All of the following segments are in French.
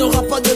aura pas de...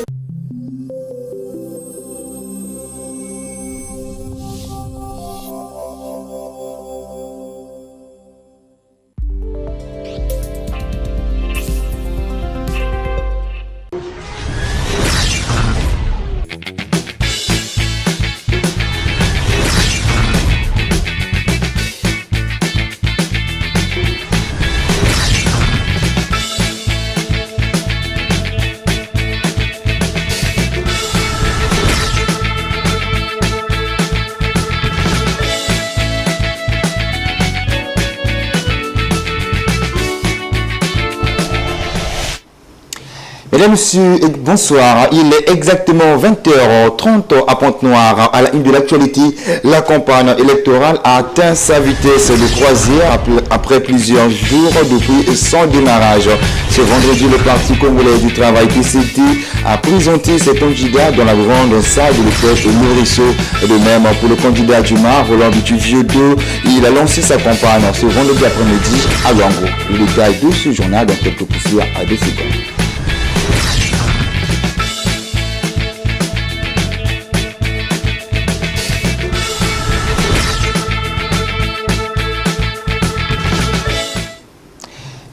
Mesdames, Messieurs, bonsoir. Il est exactement 20h30 à Pointe-Noire. À la une de l'actualité, la campagne électorale a atteint sa vitesse de croisière après plusieurs jours depuis son démarrage. Ce vendredi, le Parti congolais du travail PCT a présenté ses candidats dans la grande salle de l'école de Morisseau. De même, pour le candidat du Mar, Roland Bitu-Vieux-Do, il a lancé sa campagne ce vendredi après-midi à Luango. Le détail de ce journal dans quelques poussières à 2 secondes.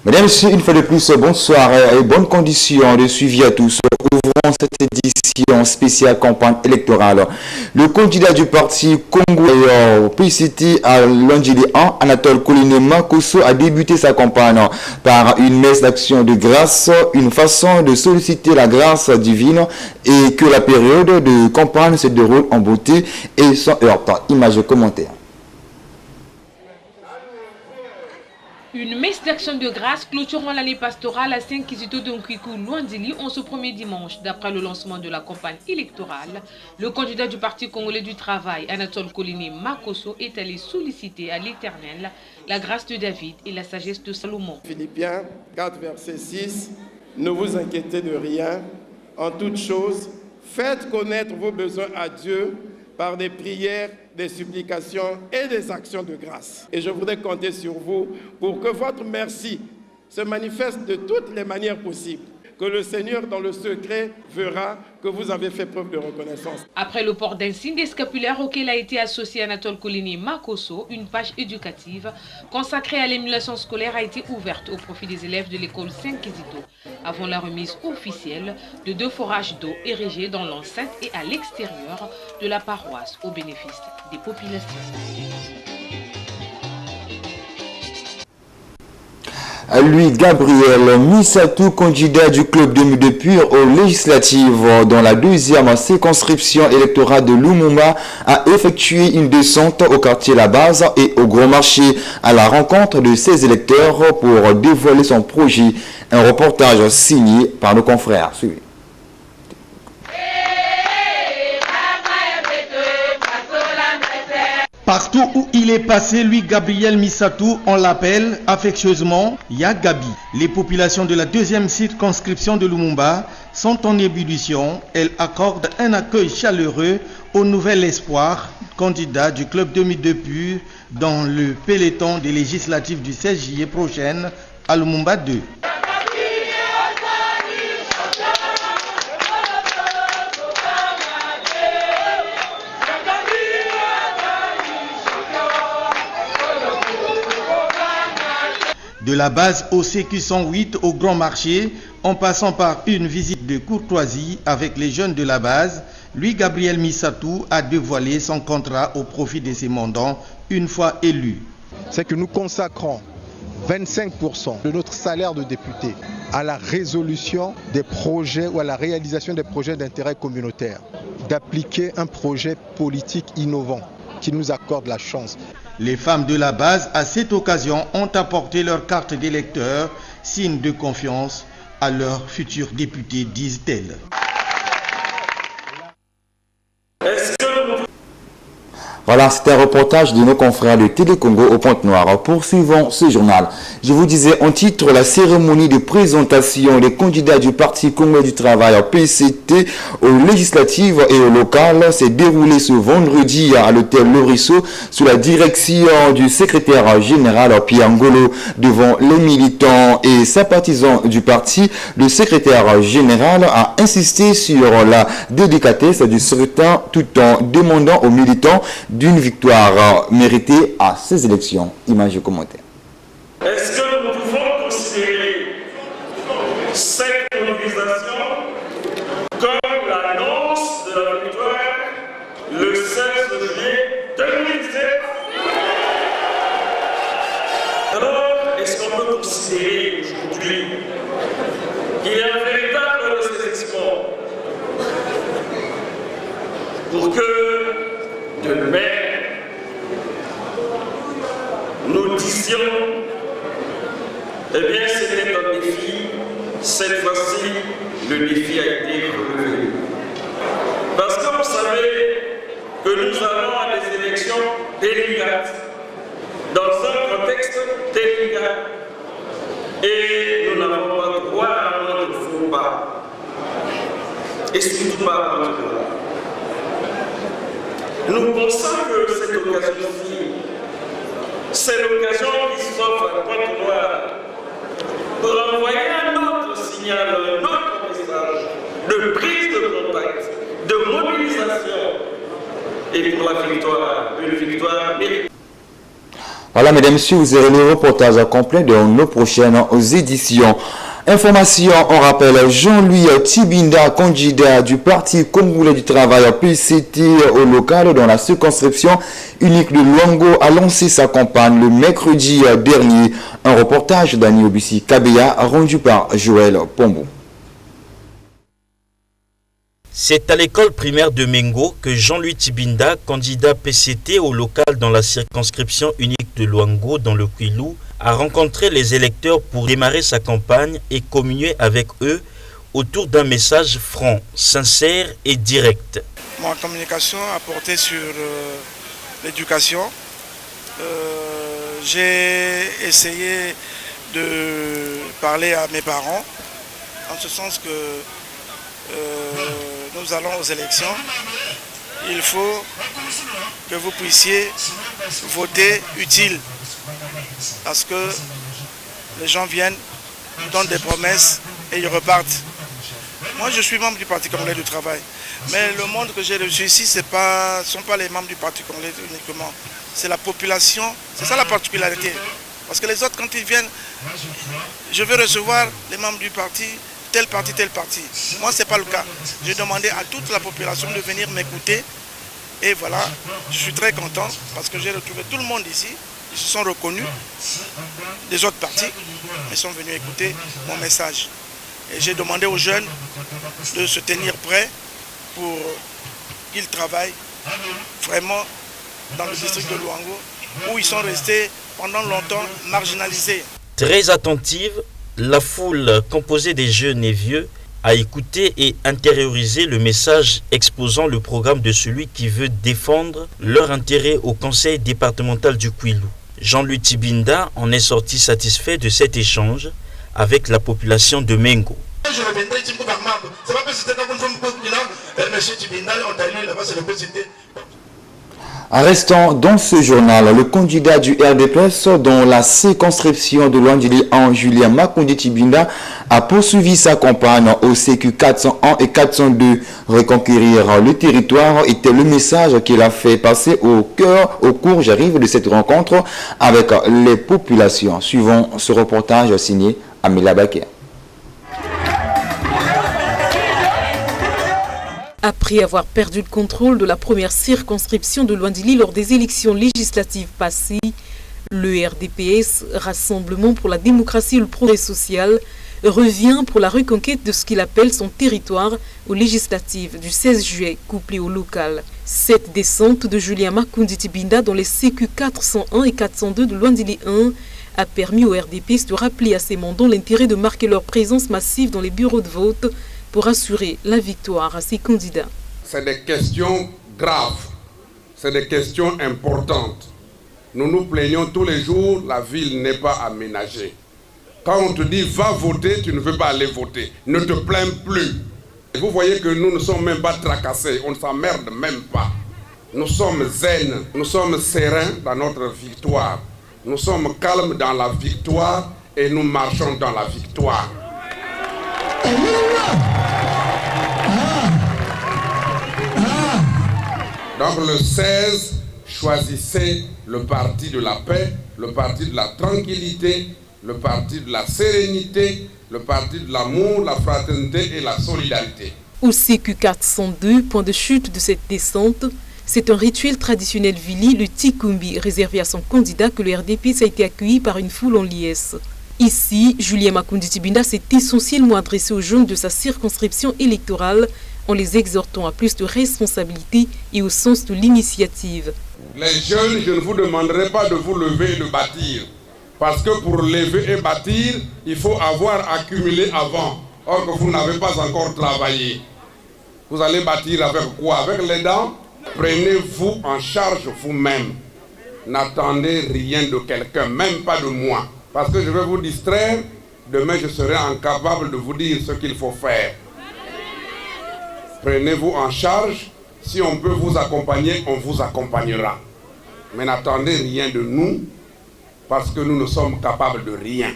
Mesdames et messieurs, une fois de plus, bonsoir et bonnes conditions de suivi à tous. Ouvrons cette édition spéciale campagne électorale. Le candidat du parti congolais PCT à Londjili 1, Anatole Koliné Makosso, a débuté sa campagne par une messe d'action de grâce, une façon de solliciter la grâce divine et que la période de campagne se déroule en beauté et sans heurts. Images et commentaires. Une messe d'action de grâce clôturant l'année pastorale à Saint-Kizito de Nkikou Luandili en ce premier dimanche. D'après le lancement de la campagne électorale, le candidat du Parti congolais du travail, Anatole Koliné Makosso, est allé solliciter à l'Éternel la grâce de David et la sagesse de Salomon. Philippiens 4, verset 6, ne vous inquiétez de rien, en toute chose, faites connaître vos besoins à Dieu par des prières, des supplications et des actions de grâce. Et je voudrais compter sur vous pour que votre merci se manifeste de toutes les manières possibles. Que le Seigneur, dans le secret, verra que vous avez fait preuve de reconnaissance. Après le port d'un signe des scapulaires auquel a été associé Anatole Koliné Makosso, une page éducative consacrée à l'émulation scolaire a été ouverte au profit des élèves de l'école Saint-Kizito, avant la remise officielle de 2 forages d'eau érigés dans l'enceinte et à l'extérieur de la paroisse au bénéfice des populations. Lui, Gabriel Misatou, candidat du club de Pur aux législatives dans la 2e circonscription électorale de Lumumba, a effectué une descente au quartier La Base et au Grand Marché à la rencontre de ses électeurs pour dévoiler son projet. Un reportage signé par nos confrères. Suivez. Partout où il est passé, lui, Gabriel Misatou, on l'appelle affectueusement Yagabi. Les populations de la 2e circonscription de Lumumba sont en ébullition. Elles accordent un accueil chaleureux au nouvel espoir, candidat du club 2002 Pur dans le peloton des législatives du 16 juillet prochaine à Lumumba 2. De la base au CQ 108 au Grand Marché, en passant par une visite de courtoisie avec les jeunes de la base, lui, Gabriel Misatou, a dévoilé son contrat au profit de ses mandants une fois élu. C'est que nous consacrons 25% de notre salaire de député à la résolution des projets ou à la réalisation des projets d'intérêt communautaire, d'appliquer un projet politique innovant qui nous accorde la chance. Les femmes de la base, à cette occasion, ont apporté leur carte d'électeur, signe de confiance à leur futur député, disent-elles. Voilà, c'est un reportage de nos confrères de Télé-Congo au Pointe-Noire. Poursuivons ce journal. Je vous disais en titre, la cérémonie de présentation des candidats du Parti Congolais du Travail PCT aux législatives et aux locales s'est déroulée ce vendredi à l'hôtel Le Ruisseau sous la direction du secrétaire général Pierre Ngolo. Devant les militants et sympathisants du parti, le secrétaire général a insisté sur la délicatesse du scrutin tout en demandant aux militants d'une victoire méritée à ces élections. Images et commentaires. Est-ce que nous pouvons considérer cette mobilisation comme l'annonce de la victoire le 16 juillet 2017? Alors, est-ce qu'on peut considérer aujourd'hui qu'il y a un véritable ressaisissement pour que demain nous disions, eh bien c'était un défi, cette fois-ci le défi a été relevé. Parce que vous savez que nous allons à des élections délicates, dans un contexte délicat, et nous n'avons pas droit à un faux pas, et surtout pas à notre droit. Nous pensons que cette occasion-ci, c'est l'occasion qui s'offre à Pointe-Noire pour envoyer un autre signal, un autre message de prise de contact, de mobilisation et pour la victoire, une victoire méritée. Voilà, mesdames et messieurs, vous aurez le reportage complet de nos prochaines éditions. Information, on rappelle, Jean-Louis Tibinda, candidat du Parti Congolais du Travail PCT au local dans la circonscription unique de Luango, a lancé sa campagne le mercredi dernier. Un reportage d'Annie Obissi Kabeya rendu par Joël Pombo. C'est à l'école primaire de Mengo que Jean-Louis Tibinda, candidat PCT au local dans la circonscription unique de Luango dans le Kwilu, a rencontré les électeurs pour démarrer sa campagne et communier avec eux autour d'un message franc, sincère et direct. Ma communication a porté sur l'éducation. J'ai essayé de parler à mes parents, en ce sens que nous allons aux élections. Il faut que vous puissiez voter utile. Parce que les gens viennent, donnent des promesses et ils repartent. Moi, je suis membre du Parti Congolais du Travail. Mais le monde que j'ai reçu ici, ce ne sont pas les membres du Parti Congolais uniquement. C'est la population. C'est ça la particularité. Parce que les autres, quand ils viennent, je veux recevoir les membres du parti, tel parti, tel parti. Moi, ce n'est pas le cas. J'ai demandé à toute la population de venir m'écouter. Et voilà, je suis très content parce que j'ai retrouvé tout le monde ici. Ils se sont reconnus des autres partis, ils sont venus écouter mon message. Et j'ai demandé aux jeunes de se tenir prêts pour qu'ils travaillent vraiment dans le district de Luango, où ils sont restés pendant longtemps marginalisés. Très attentive, la foule composée des jeunes et vieux a écouté et intériorisé le message exposant le programme de celui qui veut défendre leur intérêt au conseil départemental du Kwilu. Jean-Louis Tibinda en est sorti satisfait de cet échange avec la population de Mengo. Je reviendrai c'est pas que c'était comme M. Tibinda, on t'a lu là-bas, c'est le président. Restant dans ce journal, le candidat du RDPS dans la circonscription de Luandili en Julien Makondi Tibinda a poursuivi sa campagne au CQ 401 et 402. Reconquérir le territoire était le message qu'il a fait passer au cours de cette rencontre avec les populations. Suivant ce reportage signé Amélia Baker. Après avoir perdu le contrôle de la première circonscription de Luandili lors des élections législatives passées, le RDPS, Rassemblement pour la démocratie et le progrès social, revient pour la reconquête de ce qu'il appelle son territoire aux législatives du 16 juillet, couplé au local. Cette descente de Julien Makondi Tibinda dans les CQ 401 et 402 de Luandili 1 a permis au RDPS de rappeler à ses mandants l'intérêt de marquer leur présence massive dans les bureaux de vote pour assurer la victoire à ses candidats. C'est des questions graves. c'est des questions importantes. Nous nous plaignons tous les jours, la ville n'est pas aménagée. Quand on te dit va voter, tu ne veux pas aller voter. Ne te plains plus. Vous voyez que nous ne sommes même pas tracassés, on ne s'emmerde même pas. Nous sommes zen, nous sommes sereins dans notre victoire. Nous sommes calmes dans la victoire et nous marchons dans la victoire. Donc le 16, choisissez le parti de la paix, le parti de la tranquillité, le parti de la sérénité, le parti de l'amour, la fraternité et la solidarité. Au CQ 402, point de chute de cette descente, c'est un rituel traditionnel Vili, le Tikumbi, réservé à son candidat que le RDPS a été accueilli par une foule en liesse. Ici, Julien Makundi Tibinda s'est essentiellement adressé aux jeunes de sa circonscription électorale en les exhortant à plus de responsabilité et au sens de l'initiative. Les jeunes, je ne vous demanderai pas de vous lever et de bâtir. Parce que pour lever et bâtir, il faut avoir accumulé avant. Or que vous n'avez pas encore travaillé. Vous allez bâtir avec quoi? Avec les dents? Prenez-vous en charge vous-même. N'attendez rien de quelqu'un, même pas de moi. Parce que je vais vous distraire. Demain, je serai incapable de vous dire ce qu'il faut faire. Prenez-vous en charge. Si on peut vous accompagner, on vous accompagnera. Mais n'attendez rien de nous, parce que nous ne sommes capables de rien,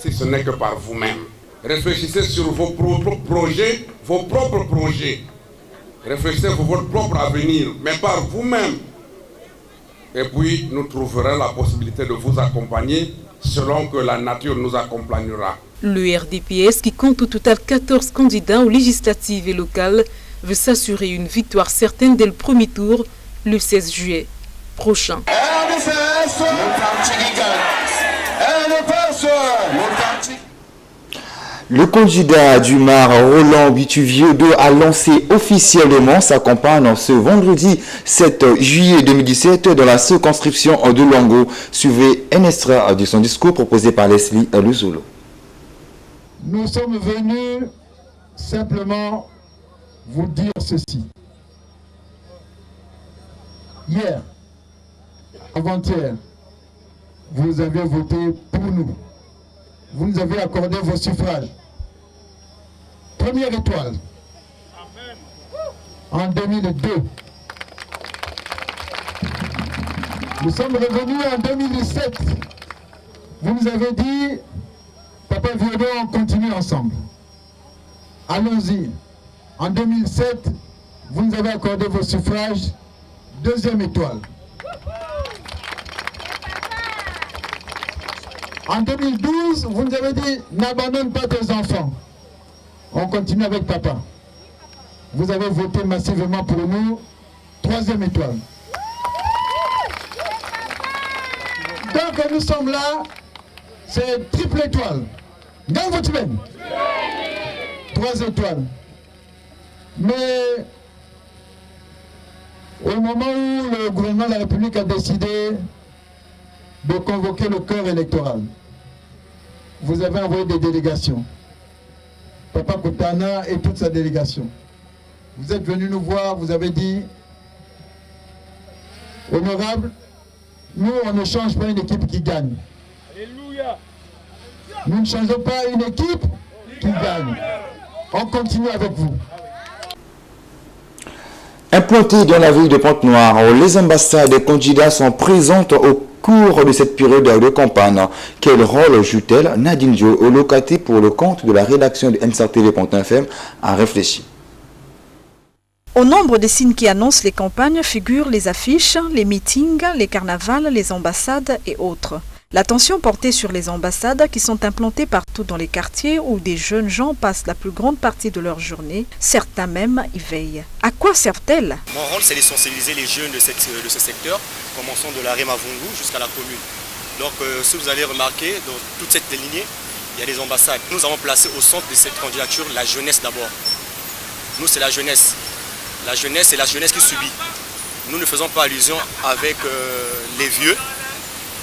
si ce n'est que par vous-même. Réfléchissez sur vos propres projets, Réfléchissez sur votre propre avenir, mais par vous-même. Et puis, nous trouverons la possibilité de vous accompagner selon que la nature nous accompagnera. Le RDPS, qui compte au total 14 candidats aux législatives et locales, veut s'assurer une victoire certaine dès le premier tour, le 16 juillet prochain. Le candidat du Mar, Roland Bituvieux II, a lancé officiellement sa campagne ce vendredi 7 juillet 2017 dans la circonscription de Longo. Suivez un extrait de son discours proposé par Leslie Luzolo. Nous sommes venus simplement vous dire ceci. Hier, avant-hier, vous avez voté pour nous. Vous nous avez accordé vos suffrages. Première étoile. En 2002. Nous sommes revenus en 2017. Vous nous avez dit, Papa Viodon, on continue ensemble. Allons-y. En 2007, vous nous avez accordé vos suffrages. Deuxième étoile. En 2012, vous nous avez dit, n'abandonne pas tes enfants. On continue avec papa. Vous avez voté massivement pour nous. Troisième étoile. Donc nous sommes là, c'est triple étoile. Dans votre semaine. 3 étoiles. Mais au moment où le gouvernement de la République a décidé de convoquer le corps électoral, vous avez envoyé des délégations. Papa Koutana et toute sa délégation. Vous êtes venus nous voir, vous avez dit, honorable, nous on ne change pas une équipe qui gagne. Alléluia. Nous ne changeons pas une équipe qui gagne. On continue avec vous. Implantés dans la ville de Pointe-Noire, les ambassades des candidats sont présentes au cours de cette période de campagne. Quel rôle joue-t-elle? Nadine Dio, locataire pour le compte de la rédaction de NSRTV.fm, a réfléchi. Au nombre des signes qui annoncent les campagnes figurent les affiches, les meetings, les carnavals, les ambassades et autres. L'attention portée sur les ambassades qui sont implantées partout dans les quartiers où des jeunes gens passent la plus grande partie de leur journée, certains même y veillent. À quoi servent-elles? Mon rôle, c'est de sensibiliser les jeunes de ce secteur, commençant de la Rémavungu jusqu'à la commune. Donc, si vous allez remarquer, dans toute cette lignée, il y a des ambassades. Nous avons placé au centre de cette candidature la jeunesse d'abord. Nous, c'est la jeunesse. La jeunesse, c'est la jeunesse qui subit. Nous ne faisons pas allusion avec les vieux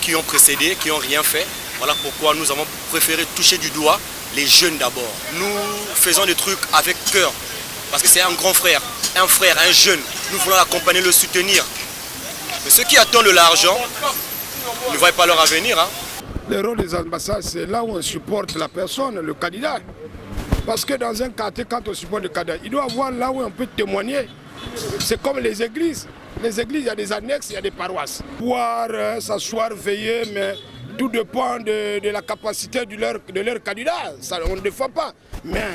qui ont précédé, qui n'ont rien fait. Voilà pourquoi nous avons préféré toucher du doigt les jeunes d'abord. Nous faisons des trucs avec cœur, parce que c'est un grand frère, un jeune. Nous voulons l'accompagner, le soutenir. Mais ceux qui attendent de l'argent ne voient pas leur avenir. Hein. Le rôle des ambassades, c'est là où on supporte la personne, le candidat. Parce que dans un quartier, quand on supporte le candidat, il doit avoir là où on peut témoigner. C'est comme les églises. Les églises, il y a des annexes, il y a des paroisses. Pouvoir s'asseoir, veiller, mais tout dépend de la capacité de leur candidat. Ça, on ne défend pas. Mais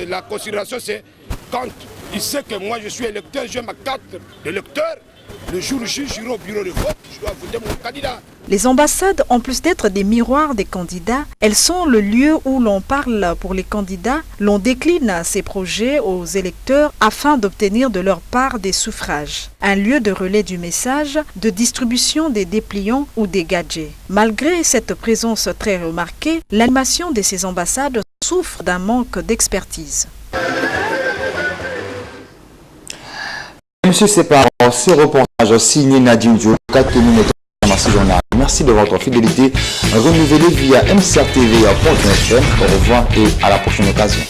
la considération, c'est quand il sait que moi je suis électeur, j'ai ma carte d'électeur, le jour où je suis au bureau de vote, je dois voter mon candidat. Les ambassades, en plus d'être des miroirs des candidats, elles sont le lieu où l'on parle pour les candidats, l'on décline ses projets aux électeurs afin d'obtenir de leur part des suffrages. Un lieu de relais du message, de distribution des dépliants ou des gadgets. Malgré cette présence très remarquée, l'animation de ces ambassades souffre d'un manque d'expertise. Monsieur Separ, ce reportage signé Nadine Diop, 4 minutes dans ce journal. Merci de votre fidélité renouvelée via mcrtv.fm. Au revoir et à la prochaine occasion.